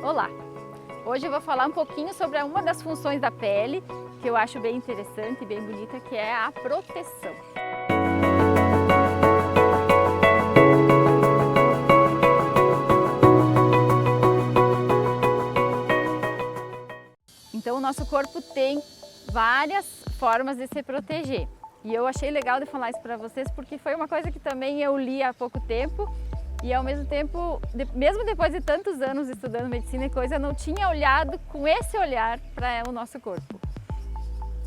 Olá! Hoje eu vou falar um pouquinho sobre uma das funções da pele que eu acho bem interessante e bem bonita, que é a proteção. Então o nosso corpo tem várias formas de se proteger. E eu achei legal de falar isso para vocês porque foi uma coisa que também eu li há pouco tempo e ao mesmo tempo, mesmo depois de tantos anos estudando medicina e coisa, eu não tinha olhado com esse olhar para o nosso corpo.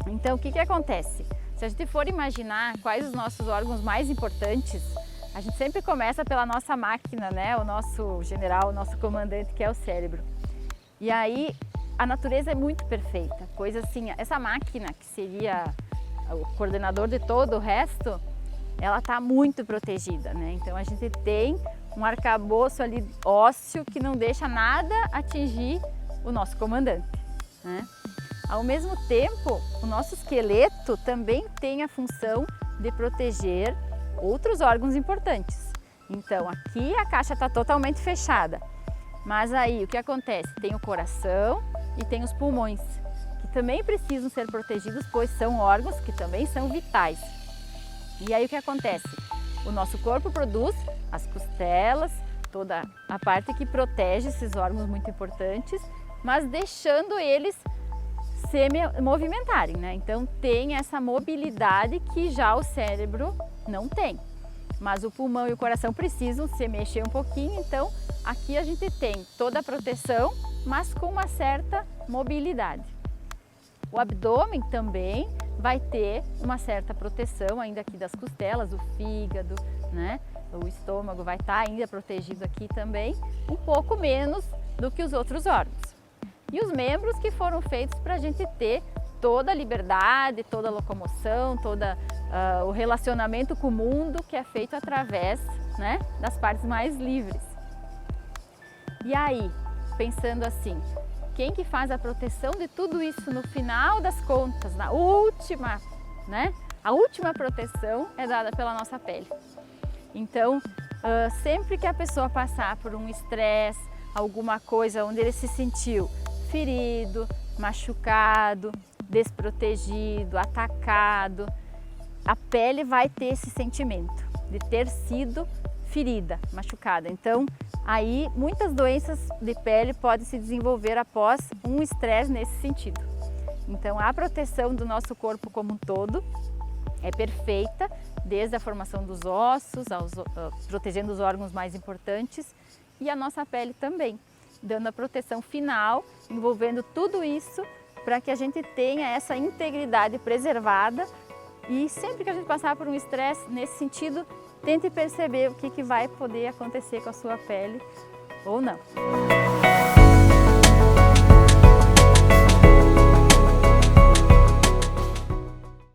Então o que acontece? Se a gente for imaginar quais os nossos órgãos mais importantes, a gente sempre começa pela nossa máquina, né? O nosso general, o nosso comandante, que é o cérebro. E aí a natureza é muito perfeita, pois assim, essa máquina que seria o coordenador de todo o resto, ela está muito protegida, né? Então a gente tem um arcabouço ali ósseo que não deixa nada atingir o nosso comandante, né? Ao mesmo tempo, o nosso esqueleto também tem a função de proteger outros órgãos importantes. Então aqui a caixa está totalmente fechada, mas aí o que acontece? Tem o coração e tem os pulmões, que também precisam ser protegidos, pois são órgãos que também são vitais. E aí o que acontece? O nosso corpo produz as costelas, toda a parte que protege esses órgãos muito importantes, mas deixando eles se movimentarem, né? Então tem essa mobilidade que já o cérebro não tem. Mas o pulmão e o coração precisam se mexer um pouquinho, então aqui a gente tem toda a proteção, mas com uma certa mobilidade. O abdômen também vai ter uma certa proteção ainda aqui das costelas, o fígado, né? O estômago vai estar ainda protegido aqui também, um pouco menos do que os outros órgãos. E os membros que foram feitos para a gente ter toda a liberdade, toda a locomoção, todo o relacionamento com o mundo que é feito através, né, das partes mais livres. E aí, pensando assim, quem que faz a proteção de tudo isso no final das contas, na última, né? A última proteção é dada pela nossa pele. Então, sempre que a pessoa passar por um estresse, alguma coisa onde ele se sentiu ferido, machucado, desprotegido, atacado, a pele vai ter esse sentimento de ter sido ferida, machucada. Então, aí muitas doenças de pele podem se desenvolver após um estresse nesse sentido. Então, a proteção do nosso corpo como um todo é perfeita, desde a formação dos ossos, protegendo os órgãos mais importantes, e a nossa pele também, dando a proteção final, envolvendo tudo isso para que a gente tenha essa integridade preservada e sempre que a gente passar por um estresse nesse sentido, tente perceber o que vai poder acontecer com a sua pele ou não.